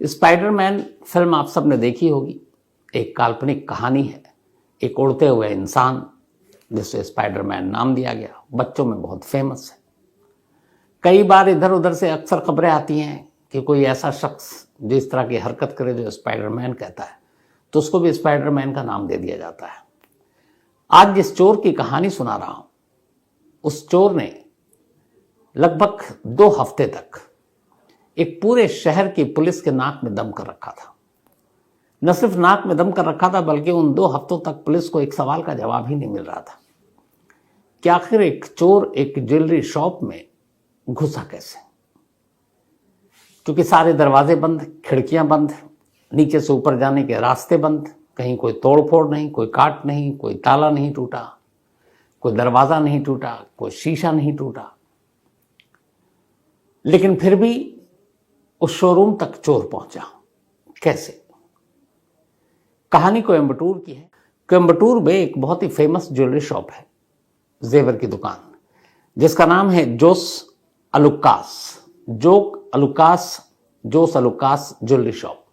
Spiderman film आप सबने देखी होगी। एक काल्पनिक कहानी है, एक उड़ते हुए इंसान जिसे स्पाइडरमैन नाम दिया गया, बच्चों में बहुत फेमस है। कई बार इधर उधर से अक्सर खबरें आती हैं कि कोई ऐसा शख्स जो इस तरह की हरकत करे जो स्पाइडरमैन कहता है, तो उसको भी स्पाइडरमैन का नाम दे दिया जाता है। आज जिस चोर की कहानी सुना रहा हूं, उस चोर ने लगभग 2 हफ्ते तक एक पूरे शहर की पुलिस के नाक में दम कर रखा था। न सिर्फ नाक में दम कर रखा था, बल्कि उन 2 हफ्तों तक पुलिस को एक सवाल का जवाब ही नहीं मिल रहा था कि आखिर एक चोर एक ज्वेलरी शॉप में घुसा कैसे। क्योंकि सारे दरवाजे बंद, खिड़कियां बंद, नीचे से ऊपर जाने के रास्ते बंद, कहीं कोई तोड़फोड़ नहीं, कोई काट नहीं, कोई ताला नहीं टूटा, कोई दरवाजा नहीं टूटा, कोई शीशा नहीं टूटा। लेकिन फिर भी उस शोरूम तक चोर पहुंचा कैसे? कहानी कोयम्बटूर की है। कोयम्बटूर में एक बहुत ही फेमस ज्वेलरी शॉप है, जेवर की दुकान, जिसका नाम है जोस अलुकास ज्वेलरी शॉप।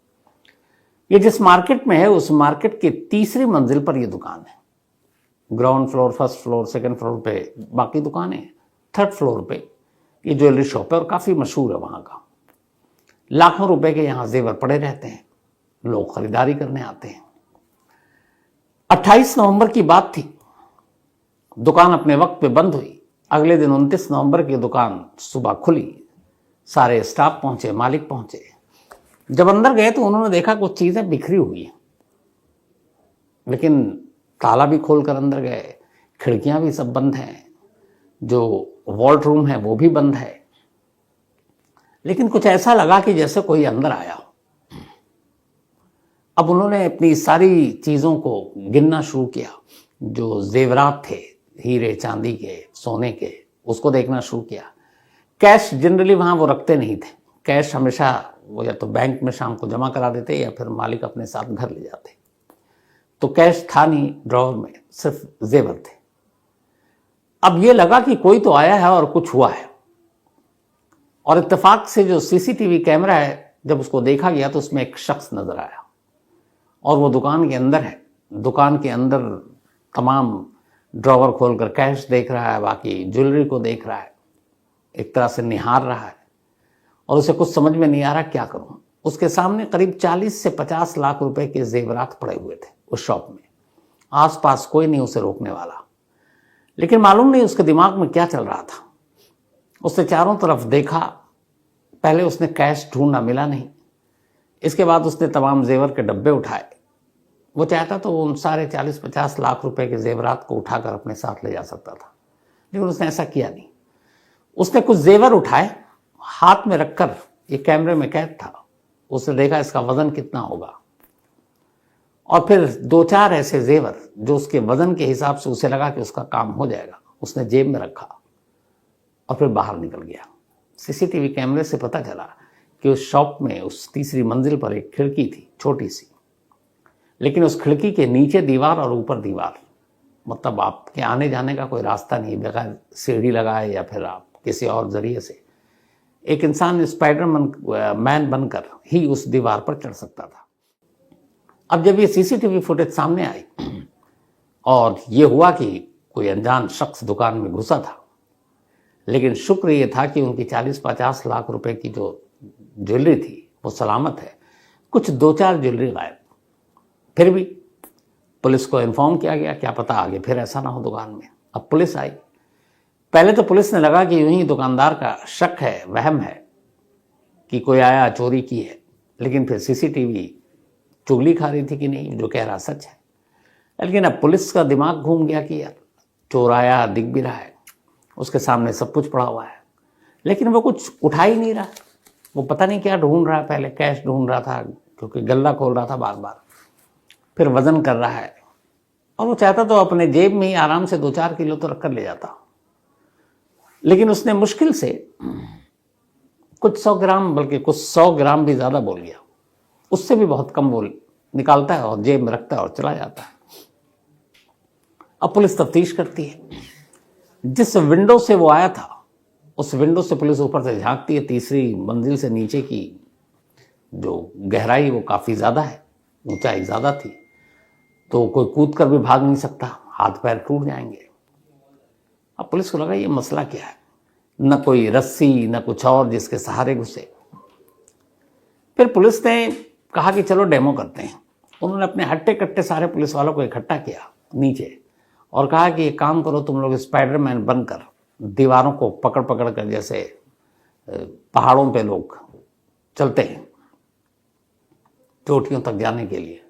ये जिस मार्केट में है, उस मार्केट की 3री मंजिल पर यह दुकान है। Ground floor, first floor, second floor पे बाकी दुकानें, 3rd फ्लोर पे ये ज्वेलरी शॉप है और काफी मशहूर है वहां का। लाखों रुपए के यहां जेवर पड़े रहते हैं, लोग खरीदारी करने आते हैं। 28 नवंबर की बात थी, दुकान अपने वक्त पे बंद हुई। अगले दिन 29 नवंबर की दुकान सुबह खुली, सारे स्टाफ पहुंचे, मालिक पहुंचे। जब अंदर गए तो उन्होंने देखा कुछ चीजें बिखरी हुई हैं, लेकिन ताला भी खोलकर अंदर गए, खिड़कियां भी सब बंद हैं, जो वॉल्ट रूम है वो भी बंद है। लेकिन कुछ ऐसा लगा कि जैसे कोई अंदर आया हो। अब उन्होंने अपनी सारी चीजों को गिनना शुरू किया, जो जेवरात थे, हीरे चांदी के, सोने के, उसको देखना शुरू किया। कैश जनरली वहां वो रखते नहीं थे। कैश हमेशा वो या तो बैंक में शाम को जमा करा देते या फिर मालिक अपने साथ घर ले जाते। तो कैश था नहीं ड्रॉवर में, सिर्फ जेवर थे। अब ये लगा कि कोई तो आया है और कुछ हुआ है। और इत्तेफाक से जो सीसीटीवी कैमरा है, जब उसको देखा गया तो उसमें एक शख्स नजर आया और वो दुकान के अंदर है। दुकान के अंदर तमाम ड्रॉवर खोलकर कैश देख रहा है, बाकी ज्वेलरी को देख रहा है, एक तरह से निहार रहा है और उसे कुछ समझ में नहीं आ रहा क्या करूं। उसके सामने करीब 40 से 50 लाख रुपए के जेवरात पड़े हुए थे उस शॉप में। आसपास कोई नहीं उसे रोकने वाला, लेकिन मालूम नहीं उसके दिमाग में क्या चल रहा था। उसने चारों तरफ देखा। पहले उसने कैश ढूंढा, मिला नहीं। इसके बाद उसने तमाम जेवर के डब्बे उठाए। वो चाहता तो उन सारे 40-50 लाख रुपए के जेवरात को उठाकर अपने साथ ले जा सकता था, लेकिन उसने ऐसा किया नहीं। उसने कुछ जेवर उठाए, हाथ में रखकर, ये कैमरे में कैद था, उसने देखा इसका वजन कितना होगा, और फिर 2-4 ऐसे जेवर जो उसके वजन के हिसाब से उसे लगा कि उसका काम हो जाएगा, उसने जेब में रखा और फिर बाहर निकल गया। सीसीटीवी कैमरे से पता चला कि उस शॉप में उस 3री मंजिल पर एक खिड़की थी, छोटी सी, लेकिन उस खिड़की के नीचे दीवार और ऊपर दीवार, मतलब आपके आने जाने का कोई रास्ता नहीं, बगैर सीढ़ी लगाए या फिर आप किसी और जरिए से एक इंसान स्पाइडरमैन बनकर ही उस दीवार पर चढ़ सकता था। अब जब ये सीसीटीवी फुटेज सामने आई और ये हुआ कि कोई अनजान शख्स दुकान में घुसा था, लेकिन शुक्र ये था कि उनकी 40-50 लाख रुपए की जो ज्वेलरी थी वो सलामत है। कुछ 2-4 ज्वेलरी गायब। फिर भी पुलिस को इन्फॉर्म किया गया, क्या पता आगे फिर ऐसा ना हो दुकान में। अब पुलिस आई। पहले तो पुलिस ने लगा कि यूं ही दुकानदार का शक है, वहम है कि कोई आया चोरी की है, लेकिन फिर सीसीटीवी चुगली खा रही थी कि नहीं, जो कह रहा सच है। लेकिन अब पुलिस का दिमाग घूम गया कि यार चोर आया, दिख भी रहा है, उसके सामने सब कुछ पड़ा हुआ है, लेकिन वो कुछ उठा ही नहीं रहा। वो पता नहीं क्या ढूंढ रहा है। पहले कैश ढूंढ रहा था, क्योंकि गल्ला खोल रहा था बार बार, फिर वजन कर रहा है, और वो चाहता तो अपने जेब में ही आराम से 2-4 किलो तो रखकर ले जाता, लेकिन उसने मुश्किल से कुछ 100 ग्राम, बल्कि कुछ 100 ग्राम भी ज्यादा बोल गया, उससे भी बहुत कम वो निकालता है और जेब में रखता है और चला जाता है। अब पुलिस तफ्तीश करती है। जिस विंडो से वो आया था, उस विंडो से पुलिस ऊपर से झांकती है, 3री मंजिल से नीचे की जो गहराई वो काफ़ी ज़्यादा है, ऊंचाई ज़्यादा थी, तो कोई कूद कर भी भाग नहीं सकता, हाथ पैर टूट जाएंगे। अब पुलिस को लगा ये मसला क्या है, न कोई रस्सी न कुछ और जिसके सहारे घुसे। फिर पुलिस ने कहा कि चलो डेमो करते हैं। उन्होंने अपने हट्टे कट्टे सारे पुलिस वालों को इकट्ठा किया नीचे और कहा कि ये काम करो, तुम लोग स्पाइडरमैन बनकर दीवारों को पकड़ पकड़ कर, जैसे पहाड़ों पे लोग चलते हैं चोटियों तक जाने के लिए,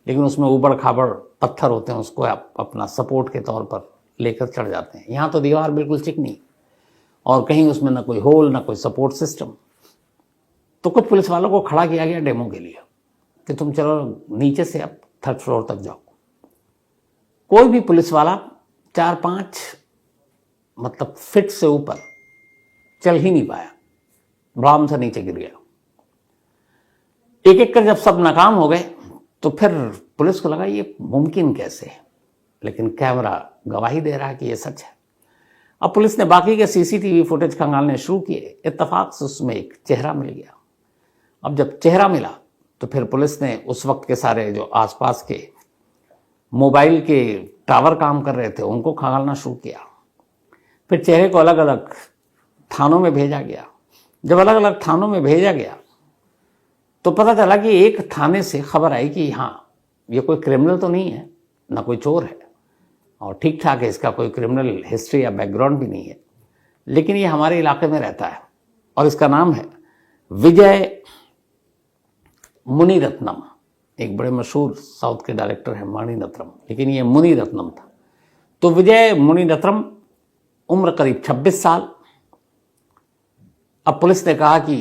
लेकिन उसमें ऊबड़ खाबड़ पत्थर होते हैं, उसको आप अपना सपोर्ट के तौर पर लेकर चढ़ जाते हैं। यहाँ तो दीवार बिल्कुल चिकनी और कहीं उसमें ना कोई होल ना कोई सपोर्ट सिस्टम। तो कुछ पुलिस वालों को खड़ा किया गया डेमो के लिए कि तुम चलो नीचे से अब 3rd फ्लोर तक जाओ। कोई भी पुलिस वाला 4-5 मतलब फीट से ऊपर चल ही नहीं पाया, भ्राम से नीचे गिर गया। एक एक कर जब सब नाकाम हो गए तो फिर पुलिस को लगा ये मुमकिन कैसे है, लेकिन कैमरा गवाही दे रहा है कि ये सच है। अब पुलिस ने बाकी के सीसीटीवी फुटेज खंगालने शुरू किए। इत्तेफाक से उसमें एक चेहरा मिल गया। अब जब चेहरा मिला तो फिर पुलिस ने उस वक्त के सारे जो आसपास के मोबाइल के टावर काम कर रहे थे उनको खंगालना शुरू किया। फिर चेहरे को अलग अलग थानों में भेजा गया। जब अलग अलग थानों में भेजा गया तो पता चला कि एक थाने से खबर आई कि हाँ ये कोई क्रिमिनल तो नहीं है, ना कोई चोर है और ठीक ठाक है, इसका कोई क्रिमिनल हिस्ट्री या बैकग्राउंड भी नहीं है, लेकिन ये हमारे इलाके में रहता है और इसका नाम है विजय मुनिरत्नम। एक बड़े मशहूर साउथ के डायरेक्टर है मणिरत्नम, लेकिन ये मुनिरत्नम था। तो विजय मुनिरत्नम, उम्र करीब 26 साल। अब पुलिस ने कहा कि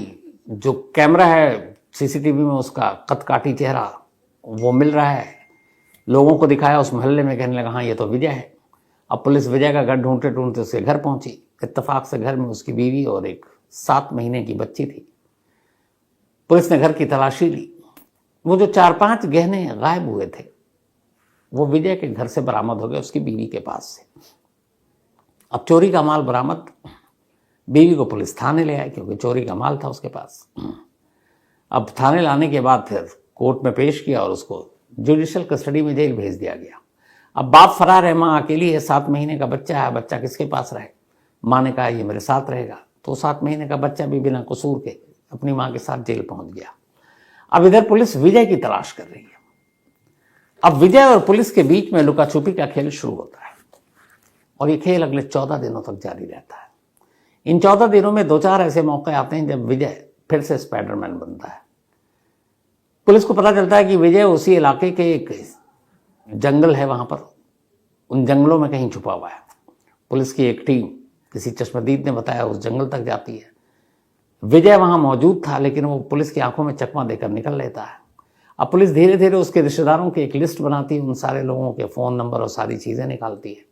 जो कैमरा है सीसीटीवी में उसका कदकाठी चेहरा वो मिल रहा है, लोगों को दिखाया उस मोहल्ले में, कहने लगा हाँ ये तो विजय है। अब पुलिस विजय का घर ढूंढते ढूंढते उसके घर पहुंची। इत्तेफाक से घर में उसकी बीवी और एक 7 महीने की बच्ची थी। पुलिस ने घर की तलाशी ली। वो जो 4-5 गहने गायब हुए थे वो विजय के घर से बरामद हो गए, उसकी बीवी के पास से। अब चोरी का माल बरामद, बीवी को पुलिस थाने ले आई क्योंकि चोरी का माल था उसके पास। अब थाने लाने के बाद फिर कोर्ट में पेश किया और उसको जुडिशियल कस्टडी में जेल भेज दिया गया। अब बाप फरार है, माँ अकेली है, 7 महीने का बच्चा है, बच्चा किसके पास रहे? माँ ने कहा ये मेरे साथ रहेगा। तो 7 महीने का बच्चा भी बिना कसूर के अपनी माँ के साथ जेल पहुंच गया। अब इधर पुलिस विजय की तलाश कर रही है। अब विजय और पुलिस के बीच में लुका छुपी का खेल शुरू होता है और ये खेल अगले 14 दिनों तक जारी रहता है। इन 14 दिनों में 2-4 ऐसे मौके आते हैं जब विजय फिर से स्पाइडरमैन बनता है। पुलिस को पता चलता है कि विजय उसी इलाके के एक जंगल है, वहां पर उन जंगलों में कहीं छुपा हुआ है। पुलिस की एक टीम, किसी चश्मदीद ने बताया, उस जंगल तक जाती है। विजय वहां मौजूद था लेकिन वो पुलिस की आंखों में चकमा देकर निकल लेता है। अब पुलिस धीरे धीरे उसके रिश्तेदारों की एक लिस्ट बनाती है, उन सारे लोगों के फ़ोन नंबर और सारी चीज़ें निकालती है।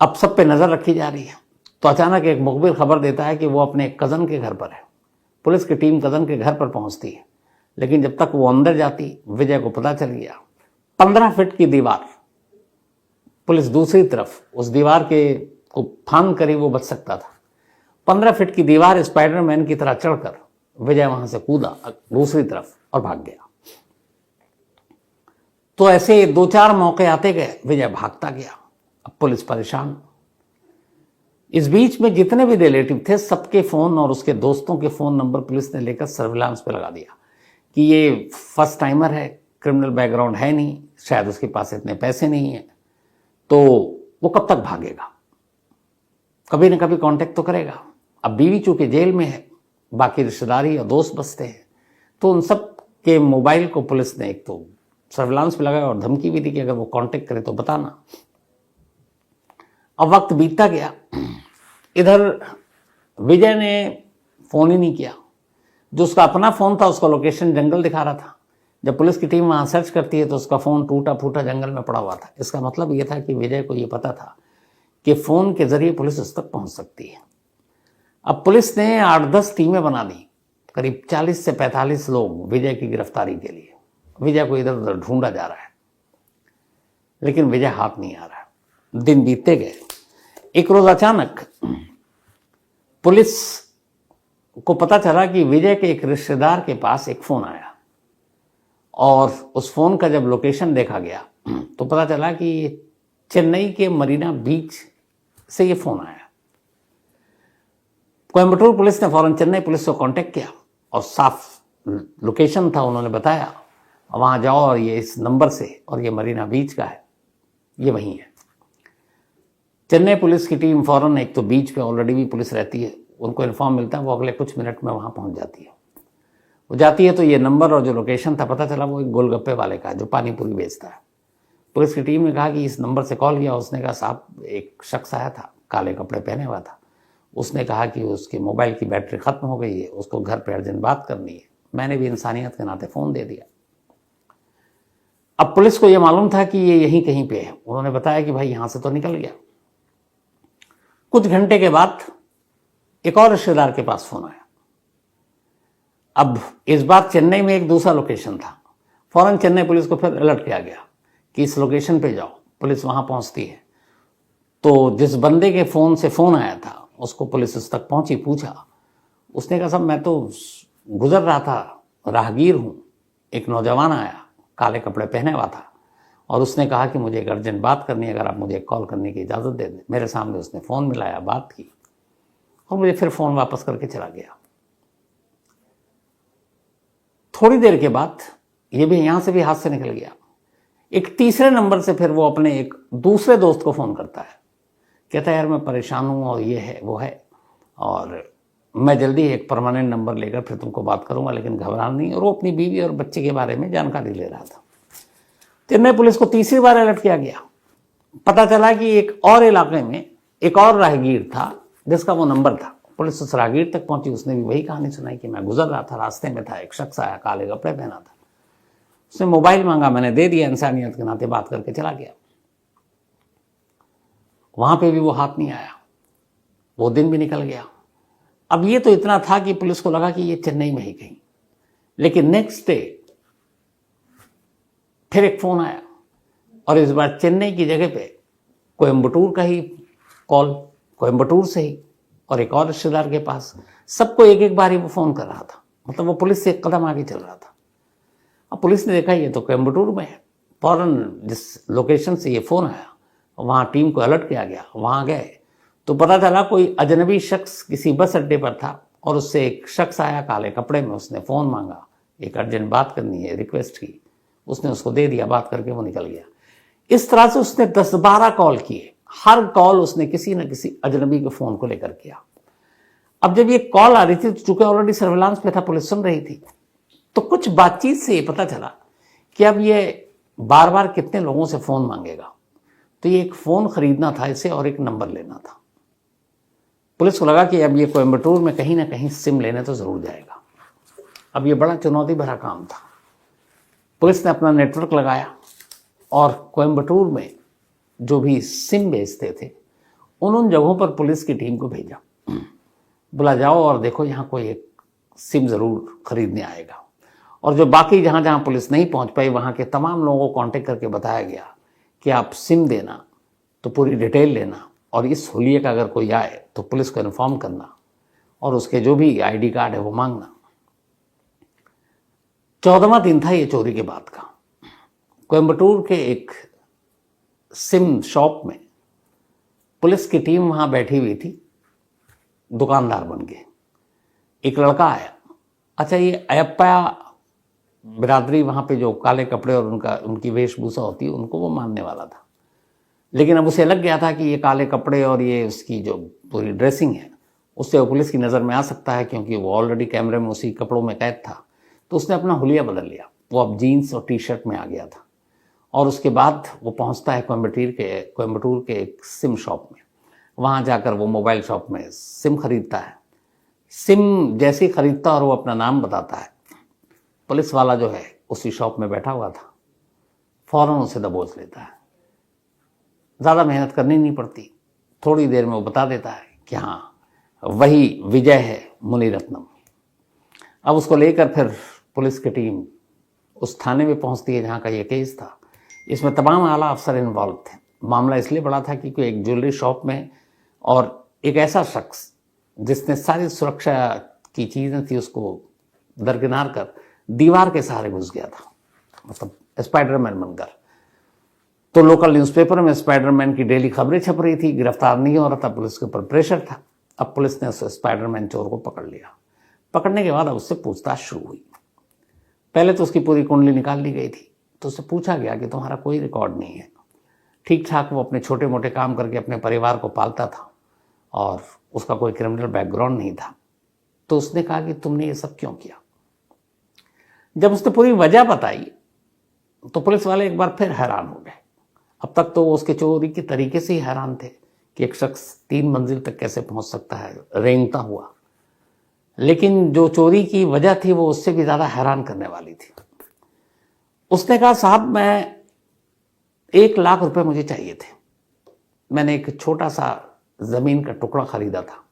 अब सब पे नज़र रखी जा रही है। तो अचानक एक मुखबिर खबर देता है कि वो अपने कज़न के घर पर है। पुलिस की टीम कज़न के घर पर पहुंचती है, लेकिन जब तक वो अंदर जाती विजय को पता चल गया 15 फीट की दीवार, पुलिस दूसरी तरफ उस दीवार के को फांद कर ही वो बच सकता था। 15 फीट की दीवार स्पाइडरमैन की तरह चढ़कर विजय वहां से कूदा दूसरी तरफ और भाग गया। तो ऐसे 2-4 मौके आते गए, विजय भागता गया। अब पुलिस परेशान। इस बीच में जितने भी रिलेटिव थे सबके फोन और उसके दोस्तों के फोन नंबर पुलिस ने लेकर सर्विलांस पे लगा दिया कि ये फर्स्ट टाइमर है, क्रिमिनल बैकग्राउंड है नहीं, शायद उसके पास इतने पैसे नहीं है, तो वो कब तक भागेगा, कभी ना कभी कांटेक्ट तो करेगा। अब बीवी चूंकि जेल में है, बाकी रिश्तेदारी और दोस्त बसते हैं, तो उन सब के मोबाइल को पुलिस ने एक तो सर्विलांस पे लगाया और धमकी भी दी कि अगर वो कांटेक्ट करे तो बताना। अब वक्त बीतता गया, इधर विजय ने फोन ही नहीं किया। जो उसका अपना फोन था उसका लोकेशन जंगल दिखा रहा था। जब पुलिस की टीम वहां सर्च करती है तो उसका फोन टूटा फूटा जंगल में पड़ा हुआ था। इसका मतलब यह था कि विजय को यह पता था कि फोन के जरिए पुलिस उस तक पहुंच सकती है। अब पुलिस ने 8-10 टीमें बना दी, करीब 40 से 45 लोग विजय की गिरफ्तारी के लिए। विजय को इधर उधर ढूंढा जा रहा है, लेकिन विजय हाथ नहीं आ रहा। दिन बीतते गए। एक रोज अचानक पुलिस को पता चला कि विजय के एक रिश्तेदार के पास एक फ़ोन आया और उस फ़ोन का जब लोकेशन देखा गया तो पता चला कि चेन्नई के मरीना बीच से ये फ़ोन आया। कोयम्बटूर पुलिस ने फ़ौरन चेन्नई पुलिस को कांटेक्ट किया और साफ लोकेशन था, उन्होंने बताया वहाँ जाओ और ये इस नंबर से, और ये मरीना बीच का है, ये वहीं है। चेन्नई पुलिस की टीम फ़ौरन, एक तो बीच पे ऑलरेडी भी पुलिस रहती है, उनको इन्फॉर्म मिलता है, वो अगले कुछ मिनट में वहाँ पहुँच जाती है। वो जाती है तो ये नंबर और जो लोकेशन था पता चला वो एक गोलगप्पे वाले का जो पानी पूरी बेचता है। पुलिस की टीम ने कहा कि इस नंबर से कॉल किया। उसने कहा साहब एक शख्स आया था, काले कपड़े पहने हुआ था, उसने कहा कि उसके मोबाइल की बैटरी ख़त्म हो गई है, उसको घर पर अर्जेंट बात करनी है। मैंने भी इंसानियत के नाते फ़ोन दे दिया। अब पुलिस को यह मालूम था कि ये यहीं कहीं पे है। उन्होंने बताया कि भाई यहाँ से तो निकल गया। कुछ घंटे के बाद एक और रिश्तेदार के पास फ़ोन आया। अब इस बार चेन्नई में एक दूसरा लोकेशन था। फ़ौरन चेन्नई पुलिस को फिर अलर्ट किया गया कि इस लोकेशन पे जाओ। पुलिस वहाँ पहुँचती है तो जिस बंदे के फ़ोन से फ़ोन आया था उसको पुलिस उस तक पहुँची, पूछा। उसने कहा साहब मैं तो गुजर रहा था, राहगीर हूँ। एक नौजवान आया, काले कपड़े पहने हुआ था, और उसने कहा कि मुझे एक अर्जेंट बात करनी है, अगर आप मुझे कॉल करने की इजाज़त दे दें। मेरे सामने उसने फ़ोन मिलाया, बात की और मुझे फिर फ़ोन वापस करके चला गया। थोड़ी देर के बाद ये भी यहाँ से भी हाथ से निकल गया। एक तीसरे नंबर से फिर वो अपने एक दूसरे दोस्त को फ़ोन करता है, कहता है यार मैं परेशान हूँ और ये है वो है, और मैं जल्दी एक परमानेंट नंबर लेकर फिर तुमको बात करूँगा, लेकिन घबराना नहीं। और वो अपनी बीवी और बच्चे के बारे में जानकारी ले रहा था। चेन्नई पुलिस को तीसरी बार अलर्ट किया गया। पता चला कि एक और इलाके में एक और राहगीर था जिसका वो नंबर था। पुलिस उस राहगीर तक पहुंची, उसने भी वही कहानी सुनाई कि मैं गुजर रहा था, रास्ते में था, एक शख्स आया, काले कपड़े पहना था, उसने मोबाइल मांगा, मैंने दे दिया, इंसानियत के नाते बात करके चला गया। वहां पे भी वो हाथ नहीं आया, वो दिन भी निकल गया। अब ये तो इतना था कि पुलिस को लगा कि ये चेन्नई में ही कहीं, लेकिन नेक्स्ट डे फिर एक फ़ोन आया और इस बार चेन्नई की जगह पे कोयम्बटूर का ही कॉल, कोयम्बटूर से ही, और एक और रिश्तेदार के पास। सबको एक एक बार ही वो फ़ोन कर रहा था, मतलब वो पुलिस से एक कदम आगे चल रहा था। अब पुलिस ने देखा ये तो कोयम्बटूर में है। फ़ौरन जिस लोकेशन से ये फ़ोन आया वहाँ टीम को अलर्ट किया गया। वहाँ गए तो पता चला कोई अजनबी शख्स किसी बस अड्डे पर था और उससे एक शख्स आया काले कपड़े में, उसने फ़ोन मांगा, एक अर्जेंट बात करनी है, रिक्वेस्ट की, उसने उसको दे दिया, बात करके वो निकल गया। इस तरह से उसने 10-12 कॉल किए, हर कॉल उसने किसी न किसी अजनबी के फ़ोन को लेकर किया। अब जब ये कॉल आ रही थी तो चूंकि ऑलरेडी सर्विलांस पे था, पुलिस सुन रही थी, तो कुछ बातचीत से ये पता चला कि अब ये बार बार कितने लोगों से फ़ोन मांगेगा। तो ये एक फ़ोन खरीदना था इसे और एक नंबर लेना था। पुलिस को लगा कि अब ये कोयम्बटूर में कहीं ना कहीं सिम लेने तो ज़रूर जाएगा। अब ये बड़ा चुनौती भरा काम था। पुलिस ने अपना नेटवर्क लगाया और कोयम्बटूर में जो भी सिम बेचते थे उन जगहों पर पुलिस की टीम को भेजा, बोला जाओ और देखो यहाँ कोई एक सिम ज़रूर खरीदने आएगा। और जो बाकी जहाँ जहाँ पुलिस नहीं पहुँच पाई वहाँ के तमाम लोगों को कांटेक्ट करके बताया गया कि आप सिम देना तो पूरी डिटेल लेना, और इस हुलिये का अगर कोई आए तो पुलिस को इन्फॉर्म करना और उसके जो भी आईडी कार्ड है वो मांगना। 14वां दिन था ये चोरी के बाद का। कोयम्बटूर के एक सिम शॉप में पुलिस की टीम वहाँ बैठी हुई थी, दुकानदार बन के। एक लड़का आया, अच्छा ये अयप्पा बिरादरी वहाँ पे जो काले कपड़े और उनकी वेशभूषा होती है उनको वो मानने वाला था, लेकिन अब उसे लग गया था कि ये काले कपड़े और ये उसकी जो पूरी ड्रेसिंग है उससे वो पुलिस की नज़र में आ सकता है, क्योंकि वो ऑलरेडी कैमरे में उसी कपड़ों में कैद था। तो उसने अपना हुलिया बदल लिया, वो अब जीन्स और टी शर्ट में आ गया था। और उसके बाद वो पहुंचता है कोयम्बटूर के एक सिम शॉप में। वहाँ जाकर वो मोबाइल शॉप में सिम खरीदता है। सिम जैसे ही खरीदता और वो अपना नाम बताता है, पुलिस वाला जो है उसी शॉप में बैठा हुआ था, फ़ौरन उसे दबोच लेता है। ज़्यादा मेहनत करनी नहीं पड़ती, थोड़ी देर में वो बता देता है कि हाँ वही विजय है मुनिरत्नम। अब उसको लेकर फिर पुलिस की टीम उस थाने में पहुंचती है जहाँ का ये केस था। इसमें तमाम आला अफसर इन्वॉल्व थे। मामला इसलिए बड़ा था कि कोई एक ज्वेलरी शॉप में और एक ऐसा शख्स जिसने सारी सुरक्षा की चीज़ें थी उसको दरकिनार कर दीवार के सहारे घुस गया था, मतलब स्पाइडरमैन बनकर। तो लोकल न्यूज़पेपर में स्पाइडरमैन की डेली खबरें छप रही थी, गिरफ्तार नहीं हो रहा था, पुलिस के ऊपर प्रेशर था। अब पुलिस ने उस स्पाइडरमैन चोर को पकड़ लिया। पकड़ने के बाद अब उससे पूछताछ शुरू हुई। पहले तो उसकी पूरी कुंडली निकाल ली गई थी, तो उससे पूछा गया कि तुम्हारा कोई रिकॉर्ड नहीं है, ठीक ठाक वो अपने छोटे मोटे काम करके अपने परिवार को पालता था और उसका कोई क्रिमिनल बैकग्राउंड नहीं था। तो उसने कहा कि तुमने ये सब क्यों किया। जब उसने पूरी वजह बताई तो पुलिस वाले एक बार फिर हैरान हो गए। अब तक तो वो उसके चोरी के तरीके से ही हैरान थे कि एक शख्स 3 मंजिल तक कैसे पहुंच सकता है रेंगता हुआ, लेकिन जो चोरी की वजह थी वो उससे भी ज्यादा हैरान करने वाली थी। उसने कहा साहब मैं 1 लाख रुपए मुझे चाहिए थे। मैंने एक छोटा सा जमीन का टुकड़ा खरीदा था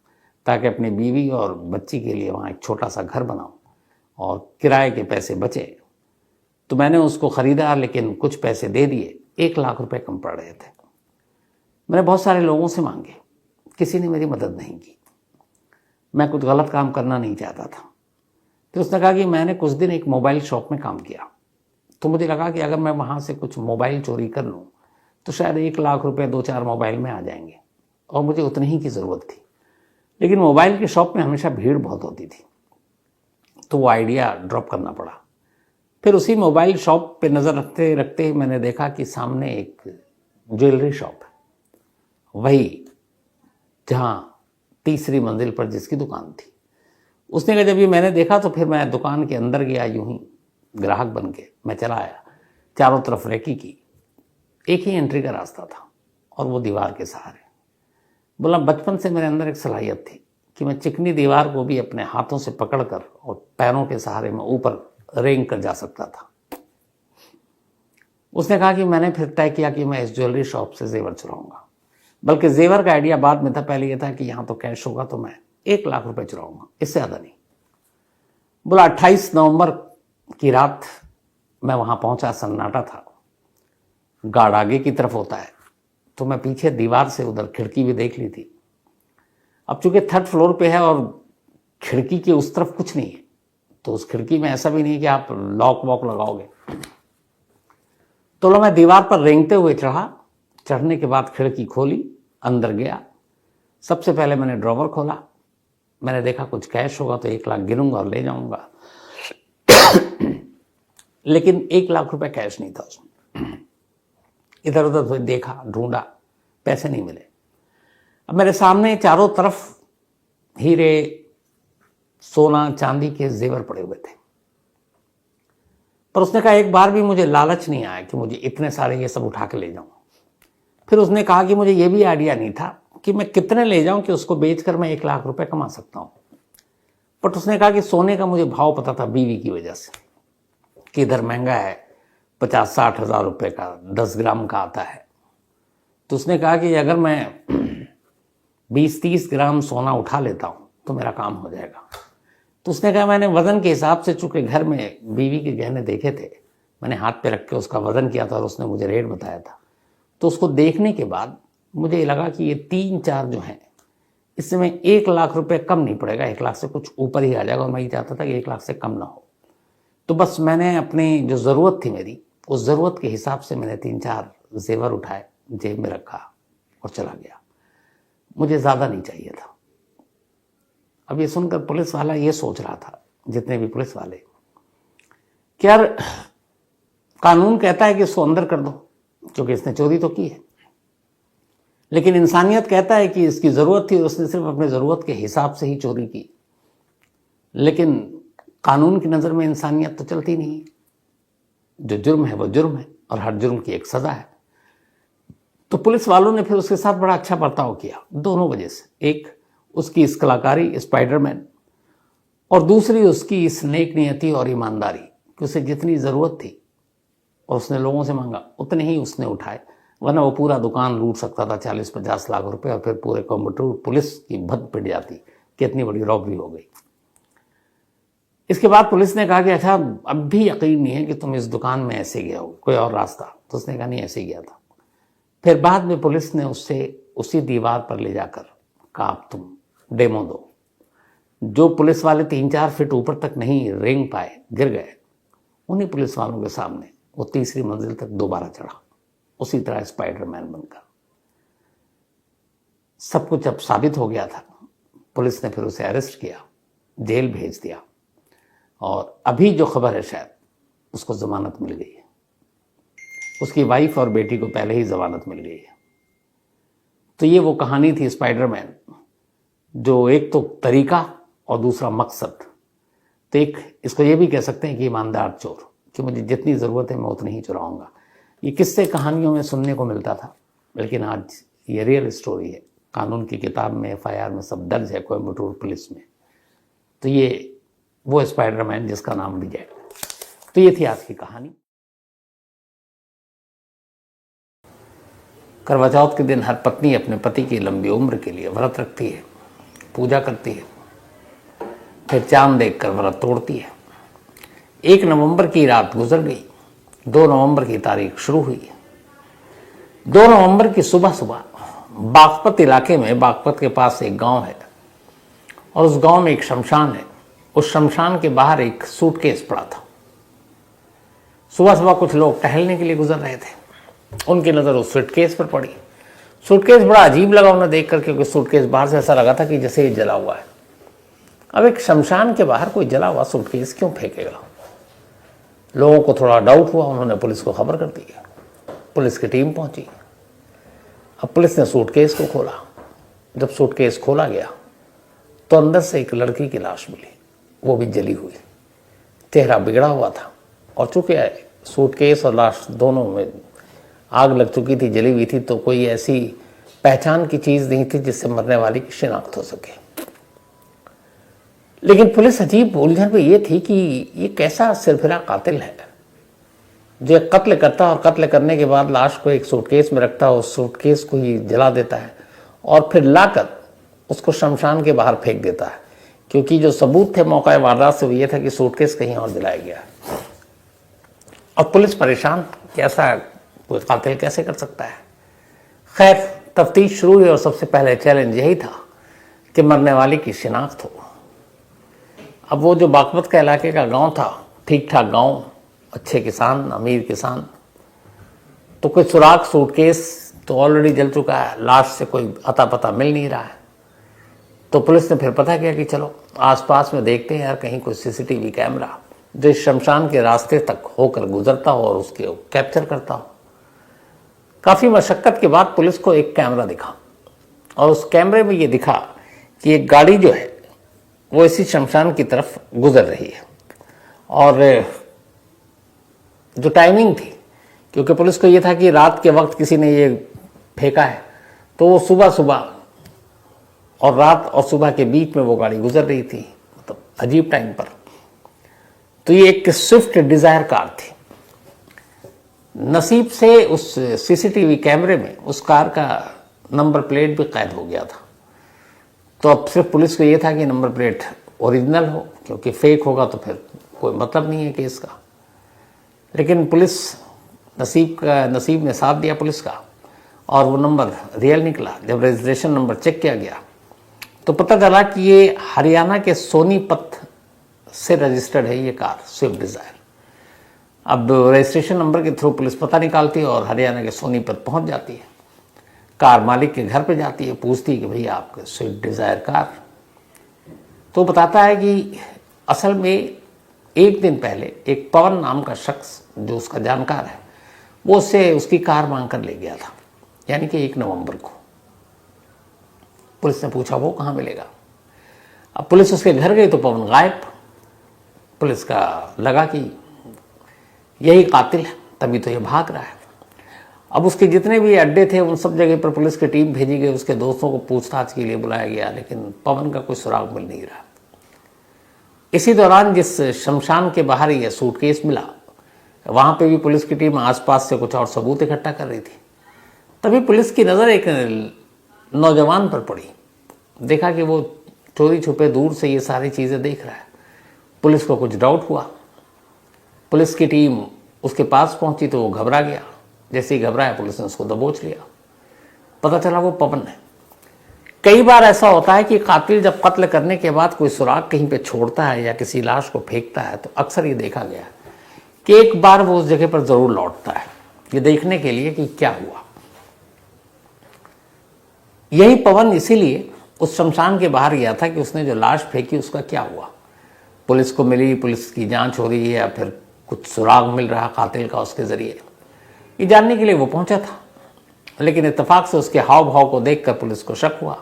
ताकि अपनी बीवी और बच्ची के लिए वहां एक छोटा सा घर बनाऊं और किराए के पैसे बचे, तो मैंने उसको खरीदा, लेकिन कुछ पैसे दे दिए, 1 लाख रुपए कम पड़ रहे थे। मैंने बहुत सारे लोगों से मांगे, किसी ने मेरी मदद नहीं की। मैं कुछ गलत काम करना नहीं चाहता था। तो उसने कहा कि मैंने कुछ दिन एक मोबाइल शॉप में काम किया, तो मुझे लगा कि अगर मैं वहां से कुछ मोबाइल चोरी कर लूं तो शायद 1 लाख रुपए 2-4 मोबाइल में आ जाएंगे, और मुझे उतनी ही की ज़रूरत थी। लेकिन मोबाइल की शॉप में हमेशा भीड़ बहुत होती थी, तो वो आइडिया ड्रॉप करना पड़ा। फिर उसी मोबाइल शॉप पे नज़र रखते रखते ही मैंने देखा कि सामने एक ज्वेलरी शॉप है, वही जहाँ 3री मंजिल पर जिसकी दुकान थी। उसने कहा जब ये मैंने देखा तो फिर मैं दुकान के अंदर गया, यूं ही ग्राहक बन के मैं चला आया। चारों तरफ रेकी की, एक ही एंट्री का रास्ता था और वो दीवार के सहारे। बोला बचपन से मेरे अंदर एक सलाहियत थी कि मैं चिकनी दीवार को भी अपने हाथों से पकड़कर और पैरों के सहारे में ऊपर रेंग कर जा सकता था। उसने कहा कि मैंने फिर तय किया कि मैं इस ज्वेलरी शॉप से जेवर चुराऊंगा, बल्कि जेवर का आइडिया बाद में था, पहले यह था कि यहां तो कैश होगा तो मैं 1 लाख रुपए चुराऊंगा, इससे ज्यादा नहीं। बोला 28 नवंबर की रात मैं वहां पहुंचा, सन्नाटा था, गार्ड आगे की तरफ होता है, तो मैं पीछे दीवार से उधर खिड़की भी देख ली थी। अब चूंकि 3rd फ्लोर पे है और खिड़की के उस तरफ कुछ नहीं है, तो उस खिड़की में ऐसा भी नहीं कि आप लॉक वॉक लगाओगे। तो मैं दीवार पर रेंगते हुए चढ़ा। चढ़ने के बाद खिड़की खोली, अंदर गया। सबसे पहले मैंने ड्रॉवर खोला, मैंने देखा कुछ कैश होगा तो 1 लाख गिनूंगा और ले जाऊंगा, लेकिन 1 लाख रुपए कैश नहीं था उसमें। इधर उधर देखा, ढूंढा, पैसे नहीं मिले। अब मेरे सामने चारों तरफ हीरे, सोना, चांदी के जेवर पड़े हुए थे, पर उसने कहा एक बार भी मुझे लालच नहीं आया कि मुझे इतने सारे ये सब उठा के ले जाऊं। फिर उसने कहा कि मुझे ये भी आइडिया नहीं था कि मैं कितने ले जाऊं कि उसको बेचकर मैं 1 लाख रुपए कमा सकता हूं। बट उसने कहा कि सोने का मुझे भाव पता था बीवी की वजह से कि इधर महंगा है, 50-60 हज़ार रुपए का 10 ग्राम का आता है। तो उसने कहा कि अगर मैं 20-30 ग्राम सोना उठा लेता हूं तो मेरा काम हो जाएगा। तो उसने कहा मैंने वजन के हिसाब से, चूंकि घर में बीवी के गहने देखे थे, मैंने हाथ पे रख के उसका वजन किया था और उसने मुझे रेट बताया था। तो उसको देखने के बाद मुझे लगा कि ये 3-4 जो हैं, इसमें 1 लाख रुपए कम नहीं पड़ेगा, 1 लाख से कुछ ऊपर ही आ जाएगा, और मैं ये चाहता था कि 1 लाख से कम ना हो। तो बस मैंने अपनी जो ज़रूरत थी मेरी, उस ज़रूरत के हिसाब से मैंने 3-4 जेवर उठाए, जेब में रखा और चला गया। मुझे ज़्यादा नहीं चाहिए था। अब ये सुनकर पुलिस वाला ये सोच रहा था, जितने भी पुलिस वाले, कि यार कानून कहता है कि इसको अंदर कर दो क्योंकि इसने चोरी तो की है, लेकिन इंसानियत कहता है कि इसकी ज़रूरत थी, उसने सिर्फ अपने ज़रूरत के हिसाब से ही चोरी की। लेकिन कानून की नज़र में इंसानियत तो चलती नहीं है। जो जुर्म है वो जुर्म है और हर जुर्म की एक सज़ा है। तो पुलिस वालों ने फिर उसके साथ बड़ा अच्छा बर्ताव किया, दोनों वजह से। एक, उसकी इस कलाकारी स्पाइडरमैन, और दूसरी उसकी इस नेक नियति और ईमानदारी कि उसे जितनी ज़रूरत थी और उसने लोगों से मांगा उतने ही उसने उठाए, वरना वो पूरा दुकान लूट सकता था 40-50 लाख रुपए, और फिर पूरे कोयम्बटूर पुलिस की भद पिट जाती कि इतनी बड़ी रॉबरी हो गई। इसके बाद पुलिस ने कहा कि अच्छा अब भी यकीन नहीं है कि तुम इस दुकान में ऐसे गए हो, कोई और रास्ता? तो उसने कहा नहीं, ऐसे ही गया था। फिर बाद में पुलिस ने उससे उसी दीवार पर ले जाकर कहा अब तुम डेमो दो। जो पुलिस वाले 3-4 फीट ऊपर तक नहीं रेंग पाए, गिर गए, उन्हीं पुलिस वालों के सामने वो तीसरी मंजिल तक दोबारा चढ़ा, उसी तरह स्पाइडरमैन बनकर। सब कुछ अब साबित हो गया था। पुलिस ने फिर उसे अरेस्ट किया, जेल भेज दिया, और अभी जो खबर है शायद उसको जमानत मिल गई है। उसकी वाइफ और बेटी को पहले ही जमानत मिल गई है। तो ये वो कहानी थी स्पाइडरमैन, जो एक तो तरीका और दूसरा मकसद। तो एक इसको ये भी कह सकते हैं कि ईमानदार चोर, कि मुझे जितनी ज़रूरत है मैं उतनी ही चुराऊंगा। ये किस्से कहानियों में सुनने को मिलता था, लेकिन आज ये रियल स्टोरी है। कानून की किताब में, FIR में सब दर्ज है, कोयम्बटूर पुलिस में। तो ये वो स्पाइडरमैन जिसका नाम विजय। तो ये थी आज की कहानी। करवा चौथ के दिन हर पत्नी अपने पति की लंबी उम्र के लिए व्रत रखती है, पूजा करती है, फिर चांद देखकर व्रत तोड़ती है। 1 नवंबर की रात गुजर गई, 2 नवंबर की तारीख शुरू हुई। 2 नवंबर की सुबह सुबह बागपत इलाके में, बागपत के पास एक गांव है और उस गांव में एक शमशान है। उस शमशान के बाहर एक सूटकेस पड़ा था। सुबह सुबह कुछ लोग टहलने के लिए गुजर रहे थे, उनकी नज़र उस सूटकेस पर पड़ी। सूटकेस बड़ा अजीब लगा उन्हें देख कर, क्योंकि सूटकेस बाहर से ऐसा लगा था कि जैसे ये जला हुआ है। अब एक शमशान के बाहर कोई जला हुआ सूटकेस क्यों फेंकेगा? लोगों को थोड़ा डाउट हुआ, उन्होंने पुलिस को खबर कर दी। पुलिस की टीम पहुंची। अब पुलिस ने सूटकेस को खोला। जब सूटकेस खोला गया तो अंदर से एक लड़की की लाश मिली, वो भी जली हुई, चेहरा बिगड़ा हुआ था। और चूंकि सूटकेस और लाश दोनों में आग लग चुकी थी, जली हुई थी, तो कोई ऐसी पहचान की चीज़ नहीं थी जिससे मरने वाली की शिनाख्त हो सके। लेकिन पुलिस अजीब उलझन में ये थी कि ये कैसा सिरफिरा कातिल है जो कत्ल करता और कत्ल करने के बाद लाश को एक सूटकेस में रखता है, उस सूटकेस को ही जला देता है और फिर लाकर उसको शमशान के बाहर फेंक देता है। क्योंकि जो सबूत थे मौका वारदात से वो ये था कि सूटकेस कहीं और जलाया गया। और पुलिस परेशान, कैसा कोई कातिल कैसे कर सकता है। खैर, तफ्तीश शुरू हुई और सबसे पहले चैलेंज यही था कि मरने वाले की शिनाख्त हो। अब वो जो बागपत का इलाके का गांव था, ठीक ठाक गांव, अच्छे किसान, अमीर किसान, तो कोई सुराग सूटकेस तो ऑलरेडी जल चुका है, लाश से कोई अता पता मिल नहीं रहा है। तो पुलिस ने फिर पता किया कि चलो आसपास में देखते हैं यार, कहीं कोई CCTV कैमरा जो इस शमशान के रास्ते तक होकर गुजरता हो और उसके कैप्चर करता हो। काफ़ी मशक्क़त के बाद पुलिस को एक कैमरा दिखा और उस कैमरे में ये दिखा कि एक गाड़ी जो है वो इसी शमशान की तरफ गुजर रही है। और जो टाइमिंग थी, क्योंकि पुलिस को ये था कि रात के वक्त किसी ने ये फेंका है, तो वो सुबह सुबह और रात और सुबह के बीच में वो गाड़ी गुजर रही थी, मतलब अजीब टाइम पर। तो ये एक स्विफ्ट डिज़ायर कार थी। नसीब से उस CCTV कैमरे में उस कार का नंबर प्लेट भी कैद हो गया था। तो अब सिर्फ पुलिस को ये था कि नंबर प्लेट ओरिजिनल हो, क्योंकि फेक होगा तो फिर कोई मतलब नहीं है केस का। लेकिन पुलिस नसीब ने साथ दिया पुलिस का, और वो नंबर रियल निकला। जब रजिस्ट्रेशन नंबर चेक किया गया तो पता चला कि ये हरियाणा के सोनीपत से रजिस्टर्ड है ये कार, स्विफ्ट डिज़ायर। अब रजिस्ट्रेशन नंबर के थ्रू पुलिस पता निकालती है और हरियाणा के सोनीपत पहुंच जाती है। कार मालिक के घर पे जाती है, पूछती है कि भैया आपके स्विफ्ट डिज़ायर कार। तो बताता है कि असल में एक दिन पहले एक पवन नाम का शख्स जो उसका जानकार है, वो उससे उसकी कार मांग कर ले गया था, यानी कि 1 नवंबर को। पुलिस ने पूछा वो कहाँ मिलेगा। अब पुलिस उसके घर गई तो पवन गायब। पुलिस का लगा कि यही कातिल है, तभी तो ये भाग रहा है। अब उसके जितने भी अड्डे थे उन सब जगह पर पुलिस की टीम भेजी गई, उसके दोस्तों को पूछताछ के लिए बुलाया गया, लेकिन पवन का कोई सुराग मिल नहीं रहा। इसी दौरान जिस शमशान के बाहर ये सूटकेस मिला, वहाँ पे भी पुलिस की टीम आसपास से कुछ और सबूत इकट्ठा कर रही थी। तभी पुलिस की नज़र एक नौजवान पर पड़ी। देखा कि वो चोरी छुपे दूर से ये सारी चीज़ें देख रहा है। पुलिस को कुछ डाउट हुआ। पुलिस की टीम उसके पास पहुंची तो वो घबरा गया। जैसे ही घबराया पुलिस ने उसको दबोच लिया। पता चला वो पवन है। कई बार ऐसा होता है कि कातिल जब कत्ल करने के बाद कोई सुराग कहीं पे छोड़ता है या किसी लाश को फेंकता है तो अक्सर ये देखा गया कि एक बार वो उस जगह पर जरूर लौटता है, ये देखने के लिए कि क्या हुआ। यही पवन इसीलिए उस शमशान के बाहर गया था कि उसने जो लाश फेंकी उसका क्या हुआ, पुलिस को मिली, पुलिस की जांच हो रही है या फिर कुछ सुराग मिल रहा कातिल का उसके जरिए, ये जानने के लिए वो पहुंचा था। लेकिन इत्तेफाक से उसके हाव भाव को देखकर पुलिस को शक हुआ,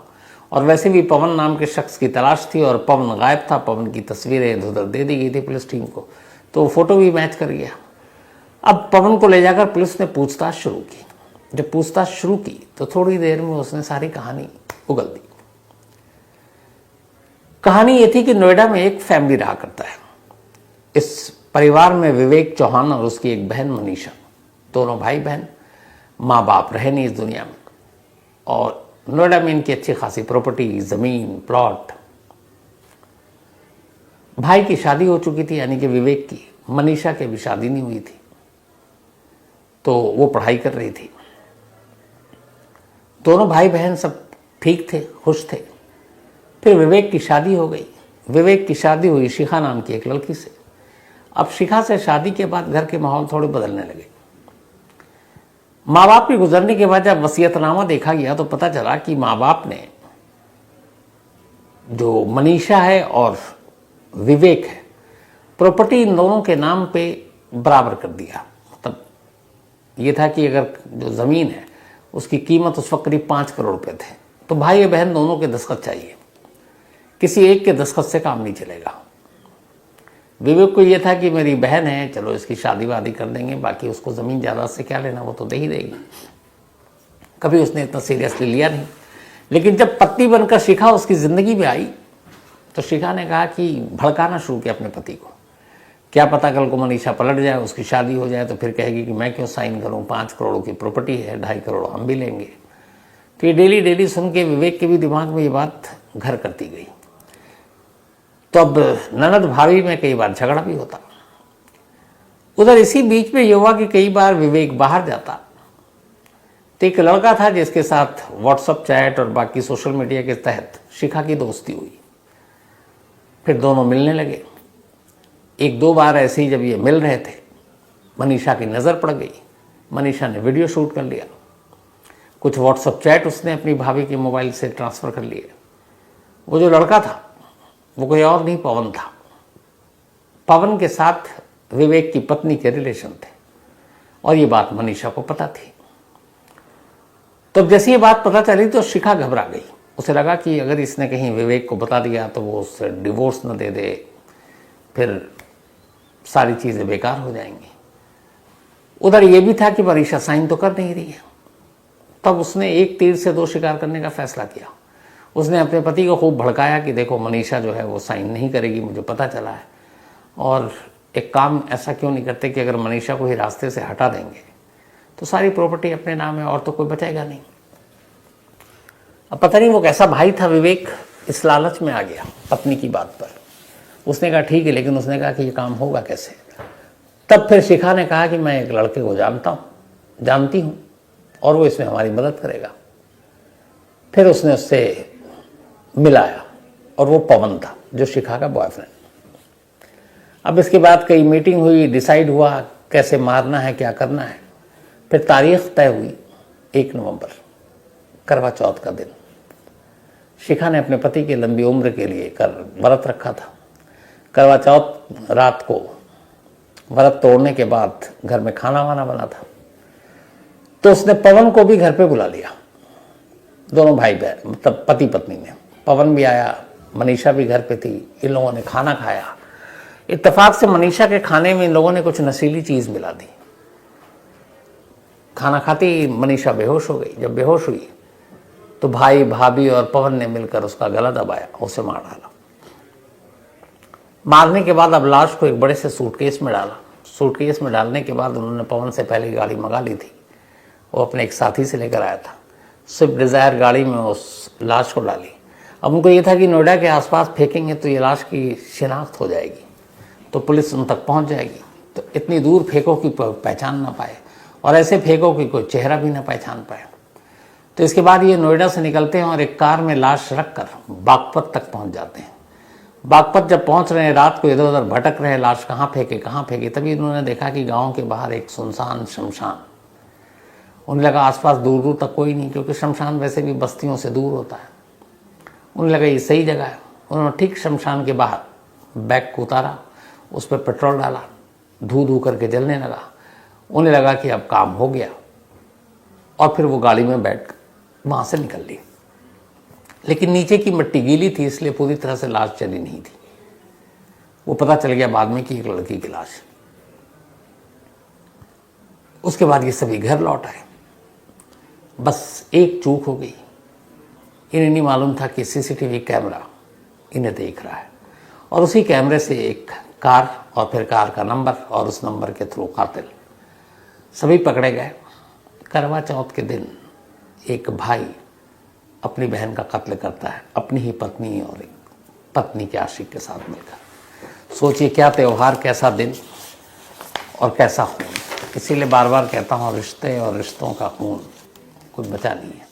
और वैसे भी पवन नाम के शख्स की तलाश थी और पवन गायब था। पवन की तस्वीरें इधर उधर दे दी गई थी पुलिस टीम को, तो फोटो भी मैच कर गया। अब पवन को ले जाकर पुलिस ने पूछताछ शुरू की। जब पूछताछ शुरू की तो थोड़ी देर में उसने सारी कहानी उगल दी। कहानी ये थी कि नोएडा में एक फैमिली रहा करता है। इस परिवार में विवेक चौहान और उसकी एक बहन मनीषा, दोनों भाई बहन, माँ बाप रहे नहीं इस दुनिया में, और नोएडा में इनकी अच्छी खासी प्रॉपर्टी, जमीन, प्लॉट। भाई की शादी हो चुकी थी यानी कि विवेक की, मनीषा की भी शादी नहीं हुई थी, तो वो पढ़ाई कर रही थी। दोनों भाई बहन सब ठीक थे, खुश थे। फिर विवेक की शादी हो गई। विवेक की शादी हुई शिखा नाम की एक लड़की से। अब शिखा से शादी के बाद घर के माहौल थोड़े बदलने लगे। माँ बाप के गुजरने के बाद जब वसीयतनामा देखा गया तो पता चला कि माँ बाप ने जो मनीषा है और विवेक है, प्रॉपर्टी इन दोनों के नाम पे बराबर कर दिया। मतलब ये था कि अगर जो ज़मीन है उसकी कीमत उस वक्त करीब 5 करोड़ रुपए थे, तो भाई बहन दोनों के दस्तखत चाहिए, किसी एक के दस्तखत से काम नहीं चलेगा। विवेक को ये था कि मेरी बहन है, चलो इसकी शादी वादी कर देंगे, बाकी उसको ज़मीन जायदाद से क्या लेना, वो तो दे ही देगी। कभी उसने इतना सीरियसली लिया नहीं। लेकिन जब पत्नी बनकर शिखा उसकी ज़िंदगी में आई तो शिखा ने कहा कि भड़काना शुरू किया अपने पति को। क्या पता कल को मनीषा पलट जाए, उसकी शादी हो जाए तो फिर कहेगी कि मैं क्यों साइन करूं, 5 करोड़ की प्रॉपर्टी है, 2.5 करोड़ हम भी लेंगे। तो ये डेली डेली सुन के विवेक के भी दिमाग में ये बात घर करती गई। तो अब ननद भाभी में कई बार झगड़ा भी होता। उधर इसी बीच में ये हुआ कि कई बार विवेक बाहर जाता तो एक लड़का था जिसके साथ व्हाट्सएप चैट और बाकी सोशल मीडिया के तहत शिखा की दोस्ती हुई। फिर दोनों मिलने लगे। 1-2 बार ऐसे ही जब ये मिल रहे थे, मनीषा की नज़र पड़ गई। मनीषा ने वीडियो शूट कर लिया। कुछ व्हाट्सएप चैट उसने अपनी भाभी के मोबाइल से ट्रांसफ़र कर लिए। वो जो लड़का था वो कोई और नहीं, पवन था। पवन के साथ विवेक की पत्नी के रिलेशन थे और ये बात मनीषा को पता थी। तो जैसे ये बात पता चली तो शिखा घबरा गई। उसे लगा कि अगर इसने कहीं विवेक को बता दिया तो वो उससे डिवोर्स न दे दे, फिर सारी चीज़ें बेकार हो जाएंगी। उधर ये भी था कि मनीषा साइन तो कर नहीं रही है। तब उसने एक तीर से 2 शिकार करने का फैसला किया। उसने अपने पति को खूब भड़काया कि देखो मनीषा जो है वो साइन नहीं करेगी, मुझे पता चला है, और एक काम ऐसा क्यों नहीं करते कि अगर मनीषा को ही रास्ते से हटा देंगे तो सारी प्रॉपर्टी अपने नाम है और तो कोई बचेगा नहीं। अब पता नहीं वो कैसा भाई था विवेक, इस लालच में आ गया पत्नी की बात पर। उसने कहा ठीक है, लेकिन उसने कहा कि ये काम होगा कैसे। तब फिर शिखा ने कहा कि मैं एक लड़के को जानती हूँ और वो इसमें हमारी मदद करेगा। फिर उसने उससे मिलाया और वो पवन था जो शिखा का बॉयफ्रेंड। अब इसके बाद कई मीटिंग हुई, डिसाइड हुआ कैसे मारना है, क्या करना है। फिर तारीख तय हुई 1 नवंबर, करवा चौथ का दिन। शिखा ने अपने पति की लंबी उम्र के लिए व्रत रखा था। करवा चौथ रात को व्रत तोड़ने के बाद घर में खाना वाना बना था, तो उसने पवन को भी घर पे बुला लिया। दोनों भाई बहन, मतलब पति पत्नी ने। पवन भी आया, मनीषा भी घर पे थी। इन लोगों ने खाना खाया। इत्तेफाक से मनीषा के खाने में इन लोगों ने कुछ नशीली चीज़ मिला दी। खाना खाते ही मनीषा बेहोश हो गई। जब बेहोश हुई तो भाई, भाभी और पवन ने मिलकर उसका गला दबाया, उसे मार डाला। मारने के बाद अब लाश को एक बड़े से सूटकेस में डाला। सूटकेस में डालने के बाद उन्होंने पवन से पहले गाड़ी मंगा ली थी, वो अपने एक साथी से लेकर आया था। स्विफ्ट डिज़ायर गाड़ी में उस लाश को डाली। अब उनको ये था कि नोएडा के आसपास फेंकेंगे तो ये लाश की शिनाख्त हो जाएगी, तो पुलिस उन तक पहुंच जाएगी। तो इतनी दूर फेंको कि पहचान ना पाए, और ऐसे फेंको कि कोई चेहरा भी ना पहचान पाए। तो इसके बाद ये नोएडा से निकलते हैं और एक कार में लाश रखकर बागपत तक पहुंच जाते हैं। बागपत जब पहुंच रहे हैं, रात को इधर उधर भटक रहे, लाश कहाँ फेंके, तभी इन्होंने देखा कि गांव के बाहर एक सुनसान शमशान। उन्हें लगा आसपास दूर दूर तक कोई नहीं, क्योंकि शमशान वैसे भी बस्तियों से दूर होता है। उन्हें लगा ये सही जगह है। उन्होंने ठीक शमशान के बाहर बैग को उतारा, उस पर पेट्रोल डाला, धू धू करके जलने लगा। उन्हें लगा कि अब काम हो गया, और फिर वो गाड़ी में बैठ वहाँ से निकल ली। लेकिन नीचे की मिट्टी गीली थी, इसलिए पूरी तरह से लाश चली नहीं थी। वो पता चल गया बाद में कि एक लड़की की लाश। उसके बाद ये सभी घर लौट आए। बस एक चूक हो गई, इन्हें नहीं मालूम था कि सीसीटीवी कैमरा इन्हें देख रहा है, और उसी कैमरे से एक कार और फिर कार का नंबर और उस नंबर के थ्रू कातिल सभी पकड़े गए। करवा चौथ के दिन एक भाई अपनी बहन का कत्ल करता है, अपनी ही पत्नी और एक पत्नी के आशिक के साथ मिलकर। सोचिए क्या त्यौहार, कैसा दिन और कैसा खून। इसीलिए बार बार कहता हूँ, रिश्ते और रिश्तों का खून कोई बचा नहीं है।